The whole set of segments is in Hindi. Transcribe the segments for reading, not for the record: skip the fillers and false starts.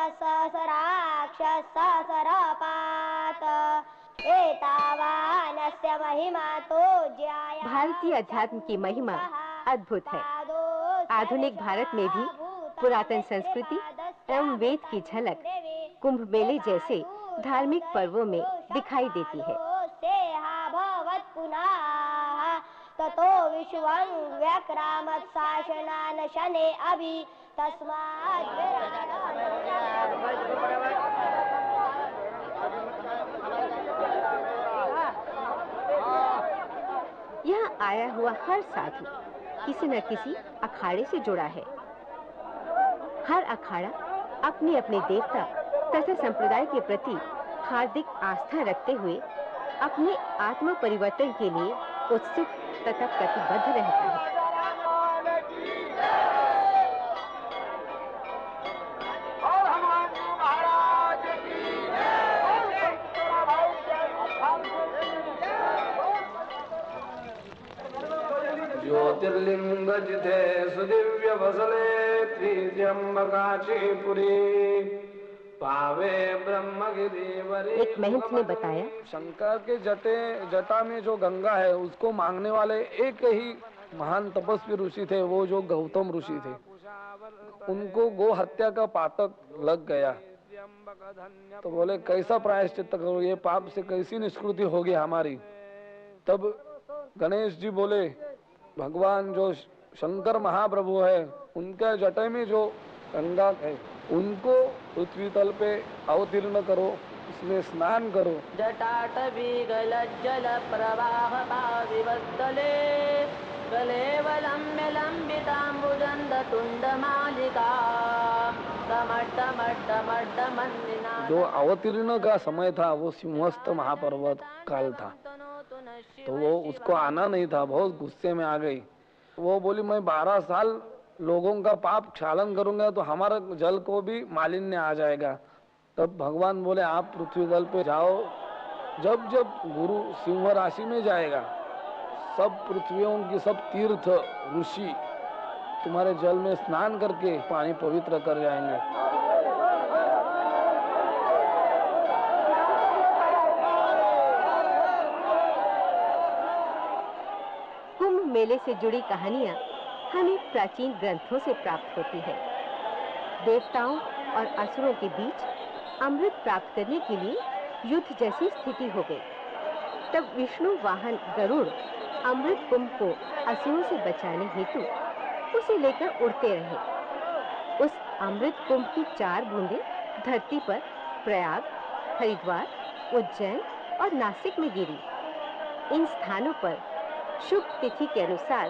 सहस्राक्षसहस्रपात एतावानस्य महिमा तो ज्याया। भारतीय अध्यात्म की महिमा अद्भुत है। आधुनिक भारत में भी पुरातन संस्कृति एवं वेद की झलक कुंभ मेले जैसे धार्मिक पर्वों में दिखाई देती है। ततो विश्वं व्यक्रामत् शासनान शने अभि तस्मात् यहाँ आया हुआ हर साधु किसी न किसी अखाड़े से जुड़ा है। हर अखाड़ा अपने अपने देवता तथा संप्रदाय के प्रति हार्दिक आस्था रखते हुए अपने आत्म परिवर्तन के लिए उत्सुक तथा प्रतिबद्ध रहता है। ज्योतिर्लिंग जिथे सुदिव्य बसले त्रिजंबकाचीपुरी पावे ब्रह्मगिरिवरी। एक महंत ने बताया, शंकर के जटा में जो गंगा है उसको मांगने वाले एक ही महान तपस्वी ऋषि थे, वो जो गौतम ऋषि थे। उनको गो हत्या का पातक लग गया तो बोले कैसा प्रायश्चित करो, ये पाप से कैसी निष्कृति होगी हमारी। तब गणेश जी बोले भगवान जो शंकर महाप्रभु है उनके जटे में जो गंगा है उनको पृथ्वी तल पे अवतीर्ण करो, इसमें स्नान करो। जटाटवीगलज्जल प्रवाह पाविवत्तले गलेवलम्ब्य लम्बिताम्बुजन्दतुण्डमालिका समड्डमड्डमड्डमन्दिना। जो अवतीर्ण का समय था वो सिंहस्थ महापर्वत काल था, तो वो उसको आना नहीं था, बहुत गुस्से में आ गई। वो बोली मैं 12 साल लोगों का पाप क्षालन करूंगा तो हमारा जल को भी मालिन्य आ जाएगा। तब भगवान बोले आप पृथ्वी तल पे जाओ, जब जब गुरु सिंह राशि में जाएगा सब पृथ्वियों की सब तीर्थ ऋषि तुम्हारे जल में स्नान करके पानी पवित्र कर जाएंगे। कुंभ मेले से जुड़ी कहानियां हमें प्राचीन ग्रंथों से प्राप्त होती है। देवताओं और असुरों के बीच अमृत प्राप्त करने के लिए युद्ध जैसी स्थिति हो गई। तब विष्णु वाहन गरुड़ अमृत कुंभ को असुरों से बचाने हेतु उसे लेकर उड़ते रहे। उस अमृत कुंभ की 4 बूंदें धरती पर प्रयाग, हरिद्वार, उज्जैन और नासिक में गिरी। इन स्थानों पर शुभ तिथि के अनुसार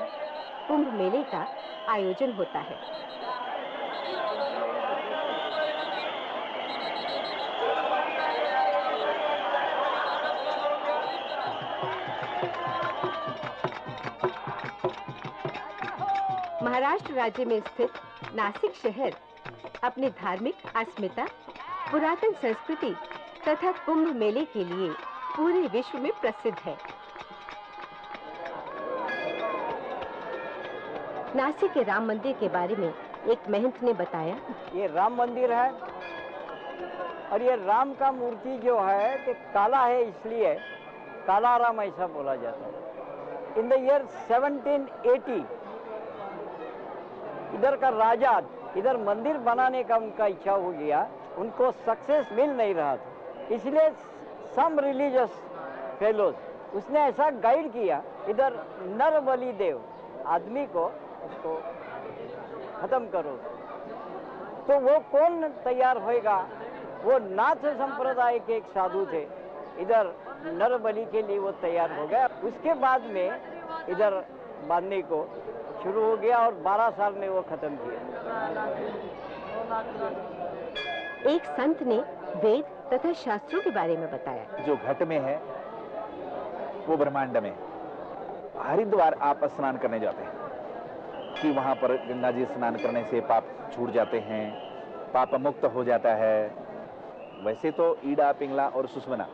कुंभ मेले का आयोजन होता है। महाराष्ट्र राज्य में स्थित नासिक शहर अपने धार्मिक अस्मिता, पुरातन संस्कृति तथा कुंभ मेले के लिए पूरे विश्व में प्रसिद्ध है। नासिक के राम मंदिर के बारे में एक महंत ने बताया, ये राम मंदिर है और ये राम का मूर्ति जो है कि काला है, इसलिए काला राम ऐसा बोला जाता है। इन द ईयर 1780 इधर का राजा इधर मंदिर बनाने का उनका इच्छा हो गया, उनको सक्सेस मिल नहीं रहा था, इसलिए सम रिलीजियस फेलोज उसने ऐसा गाइड किया इधर नर बलि देव आदमी को उसको खत्म करो। तो वो कौन तैयार होएगा? वो नाथ संप्रदाय के एक साधु थे, इधर नर बलि के लिए वो तैयार हो गया। उसके बाद में इधर बांधने को शुरू हो गया और 12 साल में वो खत्म किया। एक संत ने वेद तथा शास्त्रों के बारे में बताया। जो घट में है वो ब्रह्मांड में। हरिद्वार आप स्नान करने जाते हैं कि वहां पर गंगा जी स्नान करने से पाप छूट जाते हैं, पाप मुक्त हो जाता है। वैसे तो ईड़ा, पिंगला और सुषमना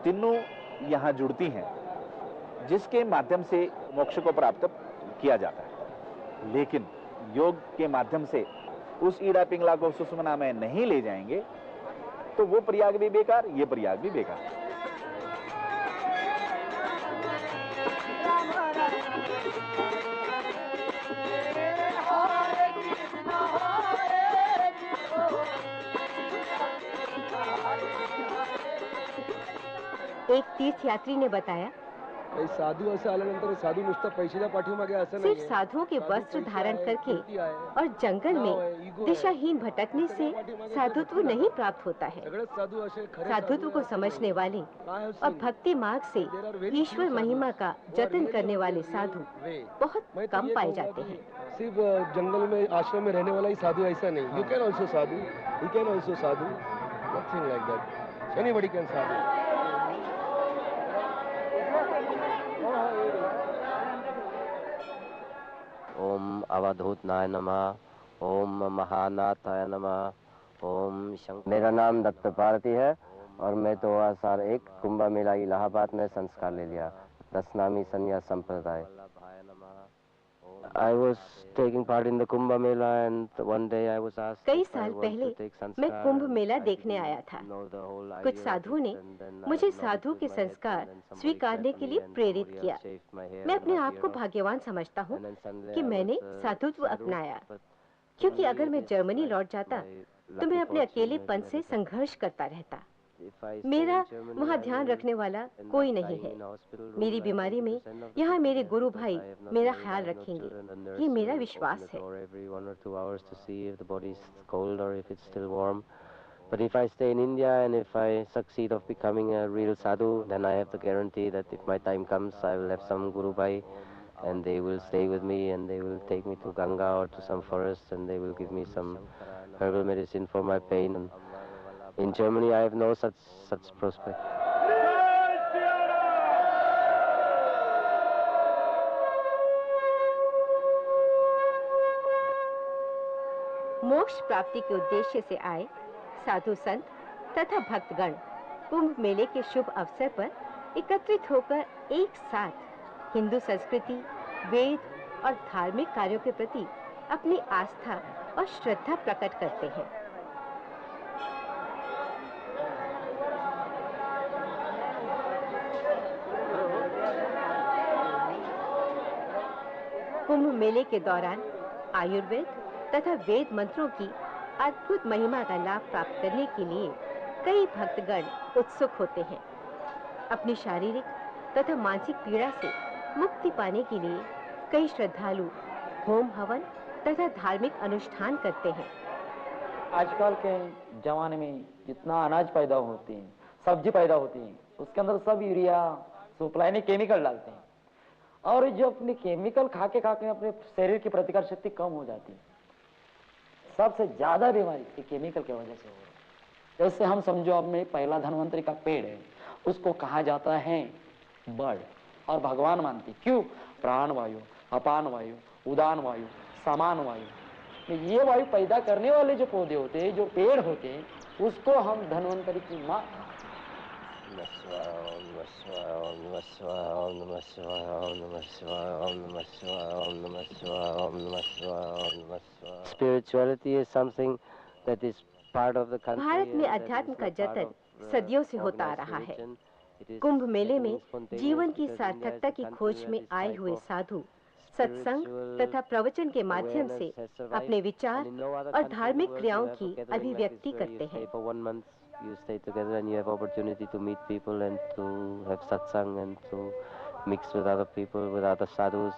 तीनों यहां जुड़ती हैं, जिसके माध्यम से मोक्ष को प्राप्त किया जाता है। लेकिन योग के माध्यम से उस ईड़ा पिंगला को सुषमना में नहीं ले जाएंगे तो वो प्रयाग भी बेकार, ये प्रयाग भी बेकार। एक तीर्थयात्री ने बताया, साधू असं आल्यानंतर साधू नुसतं पैशाच्या पाठीमागे असं सिर्फ नाहीये। साधुओं के वस्त्र धारण करके और जंगल में दिशाहीन भटकने से साधुत्व नहीं प्राप्त होता है। सगळेच साधू असे खरे साधुत्व को समझने वाले और भक्ति मार्ग से ईश्वर महिमा का जतन करने वाले साधु बहुत कम पाए जाते हैं। सिर्फ जंगल में आश्रम में रहने वाला ही साधु ऐसा नहीं। You can also sadhu, you can also sadhu, nothing like that, anybody can sadhu. ओम अवधूतनाय नमः, ओम महानाथाय नमः, ओम शंकर। मेरा नाम दत्त भारती है और मैं 2001 कुंभ मेला इलाहाबाद में संस्कार ले लिया, दशनामी संन्यास संप्रदाय। I was taking part in the Kumbh Mela and one day I was asked कई साल पहले मैं कुंभ मेला देखने आया था। कुछ साधुओं ने मुझे साधु के संस्कार स्वीकारने के लिए प्रेरित किया। मैं अपने आप को भाग्यवान समझता हूँ कि मैंने साधुत्व अपनाया, क्योंकि अगर मैं जर्मनी लौट जाता तो मैं अपने अकेलेपन से संघर्ष करता रहता। मेरा वहाँ ध्यान रखने वाला कोई नहीं है। मेरी बीमारी में यहाँ मेरे गुरु भाई मेरा ख्याल रखेंगे, ये मेरा विश्वास है। But if I stay in India and if I succeed of becoming a real sadhu, then I have the guarantee that if my time comes, I will have some Guru Bhai and they will stay with me and they will take me to Ganga or to some forest and they will give me some herbal medicine for my pain. And in Germany, I have no such prospect. मोक्ष प्राप्ति के उद्देश्य से आए साधु संत तथा भक्तगण कुंभ मेले के शुभ अवसर पर एकत्रित होकर एक साथ हिंदू संस्कृति, वेद और धार्मिक कार्यों के प्रति अपनी आस्था और श्रद्धा प्रकट करते हैं। कुंभ मेले के दौरान आयुर्वेद तथा वेद मंत्रों की अद्भुत महिमा का लाभ प्राप्त करने के लिए कई भक्तगण उत्सुक होते हैं। अपनी शारीरिक तथा मानसिक पीड़ा से मुक्ति पाने के लिए कई श्रद्धालु होम हवन तथा धार्मिक अनुष्ठान करते हैं। आजकल के जमाने में जितना अनाज पैदा होते हैं, सब्जी पैदा होती है, उसके अंदर सब यूरिया सुपलाइने केमिकल डालते हैं और जो अपने केमिकल खा के अपने शरीर की प्रतिकार शक्ति कम हो जाती है। सबसे ज्यादा बीमारी ये केमिकल की वजह से हो रही है। जैसे हम समझो अब में पहला धन्वंतरी का पेड़ है, उसको कहा जाता है बर्ड और भगवान मानती। क्यों? प्राण वायु, अपान वायु, उदान वायु, समान वायु, ये वायु पैदा करने वाले जो पौधे होते हैं, जो पेड़ होते हैं, उसको हम धन्वंतरी की माँ। Spirituality is something that is part of the country. Bharat में अध्यात्म का जतन सदियों से होता आ रहा है। कुंभ मेले में जीवन की सार्थकता की खोज में आए हुए साधु सत्संग तथा प्रवचन के माध्यम से अपने विचार और धार्मिक क्रियाओं की अभिव्यक्ति करते हैं। You stay together and you have opportunity to meet people and to have satsang and to mix with other people, with other sadhus.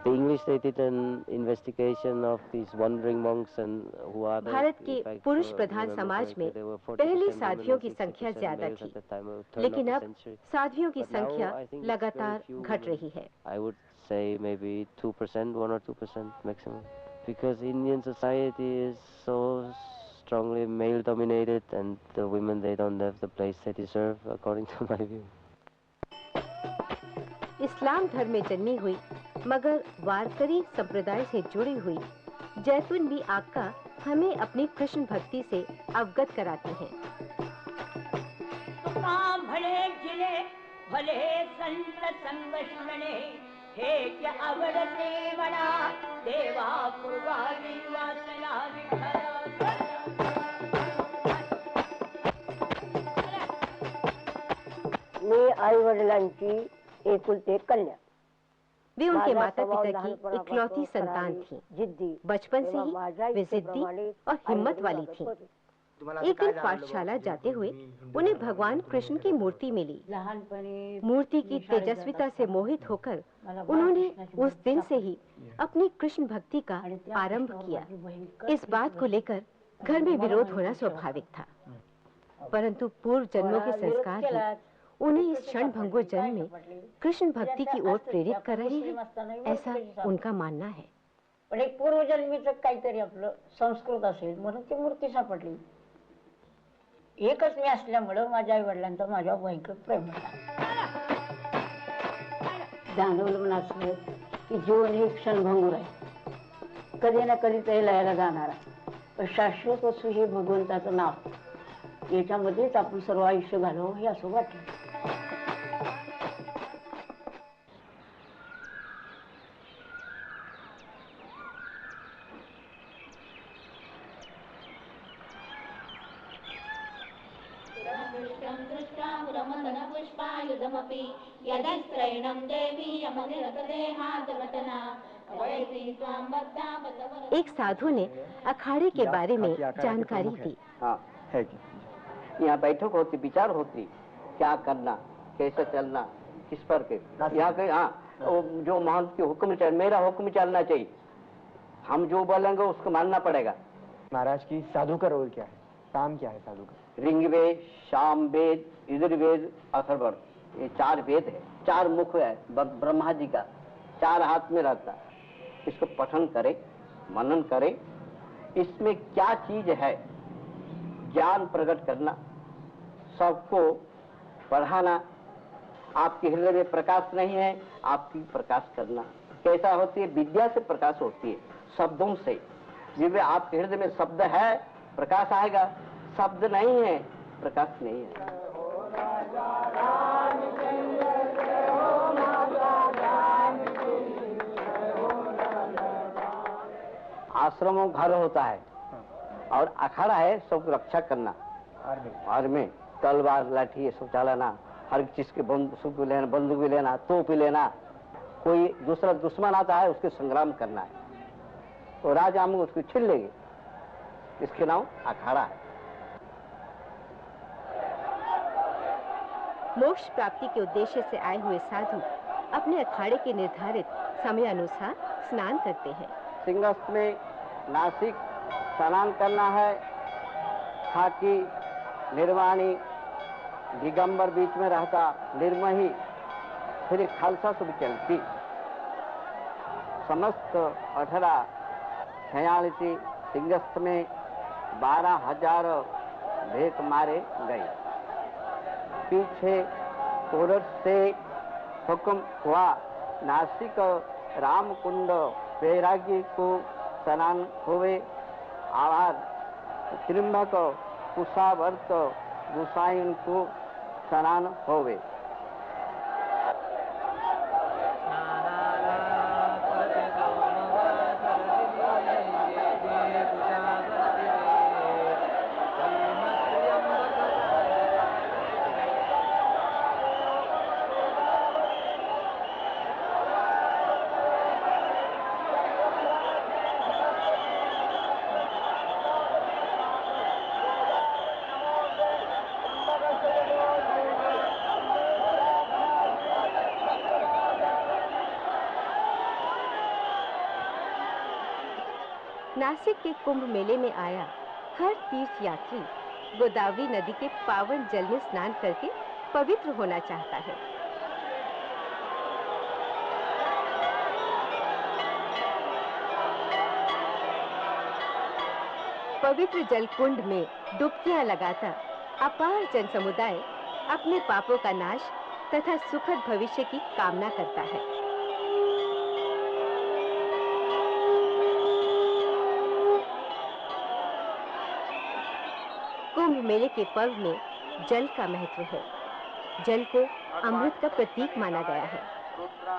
The English, they did an investigation of these wandering monks and who are Bharat के पुरुष प्रधान समाज में पहले साधुओं की संख्या ज्यादा थी, लेकिन अब साधुओं की संख्या लगातार घट रही है। I would say maybe 2%, 1 or 2% maximum. Because Indian society is so strongly male dominated and the women, they don't have the place they deserve according to my view. इस्लाम धर्म में जन्मी हुई मगर वारकरी संप्रदाय से जुड़ी हुई जैतून बी आका हमें अपनी कृष्ण भक्ति से अवगत कराती हैं। भले जिले भले संत संग शरणे हे क्या आवडते म्हणा देवा पूर्वावी वासना विठ्ठला. मी आई वडिलांची एकुलती एक कन्या. वे उनके माझा माता स्वभाव पिता की लहानपणापासून इकलौती संतान करारी, थी. जिद्दी. बचपन से तेव्हा ही माझ्या वे जिद्दी इच्छेप्रमाणे और हिम्मत आई-वडील वाली वागत थी. होते. एक दिन पाठशाला जाते हुए उन्हें भगवान कृष्ण की मूर्ति मिली. लहानपणी मूर्ति की तेजस्विता से मोहित होकर उन्होंने उस दिन से ही अपनी कृष्ण भक्ति का आरंभ किया. इस बात को लेकर घर में विरोध होना स्वाभाविक था, परंतु पूर्व जन्मों के संस्कार ही उन्हें इस क्षण भंगुर जन्म में कृष्ण भक्ति की ओर प्रेरित कर रहे हैं, ऐसा उनका मानना है. पण एक पूर्वजन्मीचं काहीतरी आपलं संस्कृत असेल म्हणून ती मूर्ती सापडली. एकच मी असल्यामुळं माझ्या आई वडिलांचा माझ्या भयंकर प्रेम होता. जाणवलं म्हणून असलं की जीवन हे क्षणभंगूर आहे, कधी ना कधी ते लयाला जाणार आहे. पण शाश्वत वस्तू हे भगवंताचं नाव, याच्यामध्येच आपण सर्व आयुष्य घालवं हे असं वाटलं. पुष्पायुधमपि यदस्त्रैणं देवी यमनिरतदेहादवतना. एक साधु ने अखाड़े के बारे में जानकारी दी. हाँ है जी. यहाँ बैठक होती, विचार होती, क्या करना, कैसे चलना, किस पर के यहाँ के. हाँ, जो महंत की हुक्म चल, मेरा हुक्म चलना चाहिए. हम जो बोलेंगे उसको मानना पड़ेगा. महाराज की साधु का रोल क्या है, काम क्या है साधु का? ऋग्वेद, सामवेद, यजुर्वेद, अथर्वण, ये 4 वेद है. 4 मुख है ब्रह्मा जी का, 4 हाथ में रहता है. इसको पठन करे, मनन करे, इसमें क्या चीज है, ज्ञान प्रकट करना, सबको पढ़ाना. आपके हृदय में प्रकाश नहीं है, आपकी प्रकाश करना. कैसा होती है? विद्या से प्रकाश होती है, शब्दों से. जिसमें आपके हृदय में शब्द है, प्रकाश आएगा. शब्द नहीं है, प्रकाश नहीं है. आश्रमों घर होता है और अखाड़ा है सबको रक्षा करना. आर्मी तलवार लाठी ये सब चलाना, हर चीज के बंदूक भी लेना, बंदूक भी लेना, तोप भी लेना. कोई दूसरा दुश्मन आता है उसके संग्राम करना है, और राजा हम उसको छीन लेंगे. इसके नाम अखाड़ा है. मोक्ष प्राप्ति के उद्देश्य से आए हुए साधु अपने अखाड़े के निर्धारित समय अनुसार स्नान करते हैं. सिंहस्थ में नासिक स्नान करना है. खाकी, निर्वाणी, दिगंबर बीच में रहता, निर्मही, फिर खालसा सब चलती. समस्त 1846 सिंहस्थ में 12,000 भेंट मारे गए. पीछे कोरस से हुक्म हुआ नासिक रामकुंड वैरागी को स्नान हुए. आवाज त्रिम्बक कुशावर्त गुसाइन को स्नान होवे. नासिक के कुंभ मेले में आया हर तीर्थ यात्री गोदावरी नदी के पावन जल में स्नान करके पवित्र होना चाहता है. पवित्र जल कुंड में डुबकियां लगाता अपार जन समुदाय अपने पापों का नाश तथा सुखद भविष्य की कामना करता है. कुंभ मेले के पर्व में जल का महत्व है. जल को अमृत का प्रतीक माना गया है.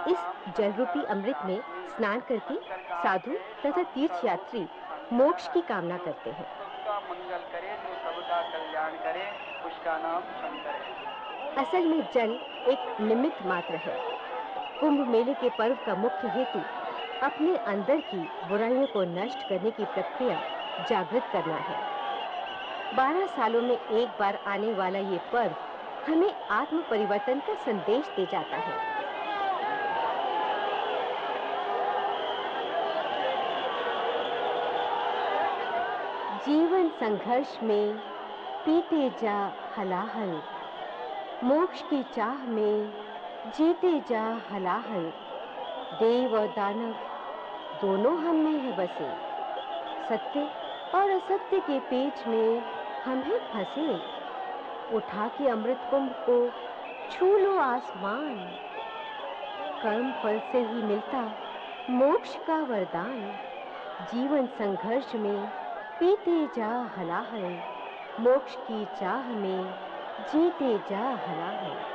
इस जल रूपी अमृत में स्नान करके साधु तथा तीर्थयात्री मोक्ष की कामना करते हैं। मंगल करे जो सबका कल्याण करे, उसका नाम शंकर है। असल में जल एक निमित्त मात्र है। कुंभ मेले के पर्व का मुख्य हेतु अपने अंदर की बुराइयों को नष्ट करने की प्रक्रिया जागृत करना है। 12 सालों में एक बार आने वाला ये पर्व हमें आत्म परिवर्तन का संदेश दे जाता है। जीवन संघर्ष में पीते जा हलाहल, मोक्ष की चाह में जीते जा हलाहल। देव और दानव दोनों हम में है बसे, सत्य और असत्य के पेच में हम हैं फंसे। उठा के अमृत कुंभ को छू लो आसमान, कर्म फल से ही मिलता मोक्ष का वरदान। जीवन संघर्ष में पीते जा हलाहल, मोक्ष की चाह में जीते जा हलाहल।